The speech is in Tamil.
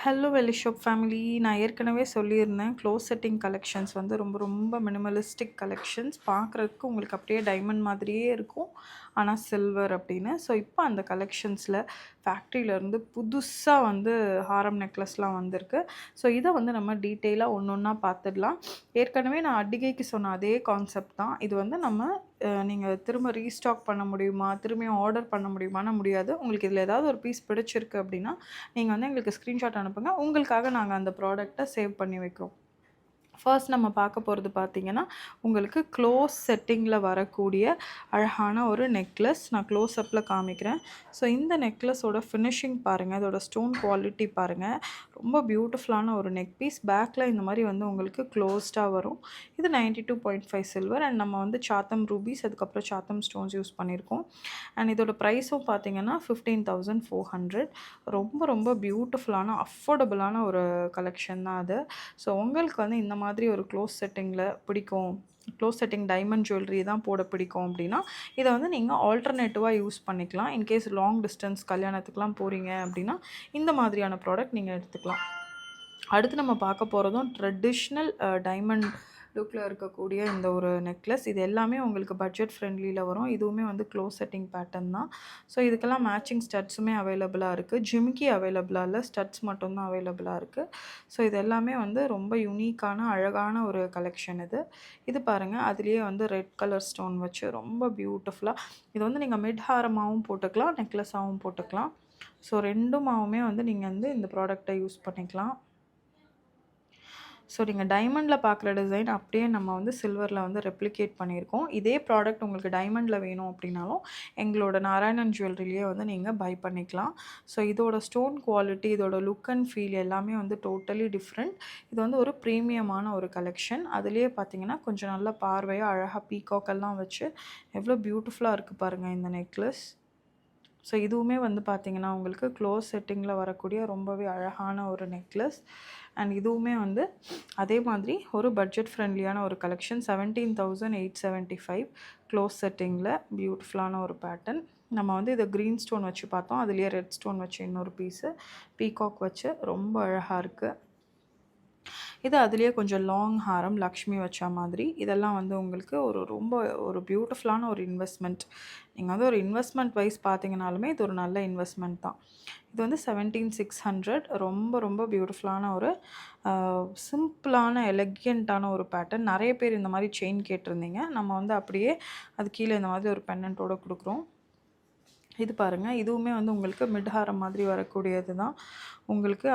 Hello வெல்லி shop family. நான் ஏற்கனவே சொல்லியிருந்தேன், க்ளோஸ் செட்டிங் கலெக்ஷன்ஸ் வந்து ரொம்ப ரொம்ப மினிமலிஸ்டிக் கலெக்ஷன்ஸ். பார்க்குறதுக்கு உங்களுக்கு அப்படியே டைமண்ட் மாதிரியே இருக்கும், ஆனால் சில்வர் அப்படின்னு. ஸோ இப்போ அந்த கலெக்ஷன்ஸில் ஃபேக்ட்ரியிலேருந்து புதுசாக வந்து ஹாரம் நெக்லஸ்லாம் வந்திருக்கு. ஸோ இதை வந்து நம்ம டீட்டெயிலாக ஒன்று ஒன்றா பார்த்துடலாம். ஏற்கனவே நான் அடிகைக்கு சொன்ன அதே கான்செப்ட் தான். இது வந்து நம்ம நீங்கள் திரும்ப ரீஸ்டாக் பண்ண முடியுமா, திரும்பியும் ஆர்டர் பண்ண முடியுமானா முடியாது. உங்களுக்கு இதில் ஏதாவது ஒரு பீஸ் பிடிச்சிருக்கு அப்படின்னா நீங்கள் வந்து எங்களுக்கு ஸ்க்ரீன்ஷாட் அனுப்புங்க. உங்களுக்காக நாங்கள் அந்த ப்ராடக்ட்டை சேவ் பண்ணி வைக்கிறோம். ஃபர்ஸ்ட் நம்ம பார்க்க போகிறது பார்த்தீங்கன்னா, உங்களுக்கு க்ளோஸ் செட்டிங்கில் வரக்கூடிய அழகான ஒரு நெக்லஸ். நான் க்ளோஸ் அப்பில் காமிக்கிறேன். ஸோ இந்த நெக்லஸோட ஃபினிஷிங் பாருங்கள், அதோட ஸ்டோன் குவாலிட்டி பாருங்கள். ரொம்ப பியூட்டிஃபுல்லான ஒரு நெக் பீஸ். பேக்கில் இந்த மாதிரி வந்து உங்களுக்கு க்ளோஸ்டாக வரும். இது 92.5 சில்வர் அண்ட் நம்ம வந்து சாத்தம் ரூபீஸ், அதுக்கப்புறம் சாத்தம் ஸ்டோன்ஸ் யூஸ் பண்ணியிருக்கோம். அண்ட் இதோட ப்ரைஸும் பார்த்தீங்கன்னா 15,400. ரொம்ப ரொம்ப பியூட்டிஃபுல்லான அஃபோர்டபுளான ஒரு கலெக்ஷன் தான் அது. ஸோ உங்களுக்கு வந்து இந்த மாதிரி ஒரு க்ளோஸ் செட்டிங்கில் பிடிக்கும், க்ளோஸ் செட்டிங் டைமண்ட் ஜுவல்லரி தான் போட பிடிக்கும் அப்படின்னா இதை வந்து நீங்கள் ஆல்டர்னேட்டிவாக யூஸ் பண்ணிக்கலாம். இன்கேஸ் லாங் டிஸ்டன்ஸ் கல்யாணத்துக்குலாம் போகிறீங்க அப்படின்னா இந்த மாதிரியான ப்ராடக்ட் நீங்கள் எடுத்துக்கலாம். அடுத்து நம்ம பார்க்க போகிறதும் ட்ரெடிஷ்னல் டைமண்ட் லுக்கில் இருக்கக்கூடிய இந்த ஒரு நெக்லஸ். இது எல்லாமே உங்களுக்கு பட்ஜெட் ஃப்ரெண்ட்லியில் வரும். இதுவுமே வந்து க்ளோஸ் செட்டிங் பேட்டர்ன் தான். ஸோ இதுக்கெல்லாம் மேட்சிங் ஸ்டட்ஸுமே அவைலபிளாக இருக்குது. ஜிமிக்கி அவைலபிளாக இல்லை, ஸ்டட்ஸ் மட்டும்தான் அவைலபிளாக இருக்குது. ஸோ இது எல்லாமே வந்து ரொம்ப யூனிக்கான அழகான ஒரு கலெக்ஷன் இது. இது பாருங்கள், அதுலேயே வந்து ரெட் கலர் ஸ்டோன் வச்சு ரொம்ப பியூட்டிஃபுல்லாக இது வந்து நீங்கள் மிட் ஹாரமாகவும் போட்டுக்கலாம், நெக்லஸாகவும் போட்டுக்கலாம். ஸோ ரெண்டுமாவுமே வந்து நீங்கள் வந்து இந்த ப்ராடக்டை யூஸ் பண்ணிக்கலாம். ஸோ நீங்கள் டைமண்டில் பார்க்குற டிசைன் அப்படியே நம்ம வந்து சில்வரில் வந்து ரெப்ளிகேட் பண்ணியிருக்கோம். இதே ப்ராடக்ட் உங்களுக்கு டைமண்டில் வேணும் அப்படின்னாலும் எங்களோட நாராயணன் ஜுவல்லரிலேயே வந்து நீங்கள் பை பண்ணிக்கலாம். ஸோ இதோட ஸ்டோன் குவாலிட்டி, இதோட லுக் அண்ட் ஃபீல் எல்லாமே வந்து டோட்டலி டிஃப்ரெண்ட். இது வந்து ஒரு ப்ரீமியமான ஒரு கலெக்ஷன். அதுலேயே பார்த்தீங்கன்னா கொஞ்சம் நல்ல பார்வையாக அழகாக பீகாக்கெல்லாம் வச்சு எவ்வளோ பியூட்டிஃபுல்லாக இருக்குது பாருங்கள் இந்த நெக்லஸ். ஸோ இதுவுமே வந்து பார்த்திங்கன்னா உங்களுக்கு க்ளோஸ் செட்டிங்கில் வரக்கூடிய ரொம்பவே அழகான ஒரு நெக்லஸ். அண்ட் இதுவுமே வந்து அதே மாதிரி ஒரு பட்ஜெட் ஃப்ரெண்ட்லியான ஒரு கலெக்ஷன். 17,875 க்ளோஸ் செட்டிங்கில் பியூட்டிஃபுல்லான ஒரு பேட்டர்ன். நம்ம வந்து இதை க்ரீன் ஸ்டோன் வச்சு பார்த்தோம், அதுலேயே ரெட் ஸ்டோன் வச்சு இன்னொரு பீஸு பீகாக் வச்சு ரொம்ப அழகாக இருக்குது. இது அதுலேயே கொஞ்சம் லாங் ஹாரம் லக்ஷ்மி வச்ச மாதிரி. இதெல்லாம் வந்து உங்களுக்கு ரொம்ப ஒரு பியூட்டிஃபுல்லான ஒரு இன்வெஸ்ட்மெண்ட். நீங்கள் வந்து ஒரு இன்வெஸ்ட்மெண்ட் வைஸ் பார்த்தீங்கனாலுமே இது ஒரு நல்ல இன்வெஸ்ட்மெண்ட் தான். இது வந்து 17,600. ரொம்ப ரொம்ப பியூட்டிஃபுல்லான ஒரு சிம்பிளான எலகெண்ட்டான ஒரு பேட்டர்ன். நிறைய பேர் இந்த மாதிரி செயின் கேட்டிருந்தீங்க. நம்ம வந்து அப்படியே அது கீழே இந்த மாதிரி ஒரு பெண்டன்ட்டோடு கொடுக்குறோம். இது பாருங்கள், இதுவுமே வந்து உங்களுக்கு மிட் ஹாரம் மாதிரி வரக்கூடியது தான். உங்களுக்கு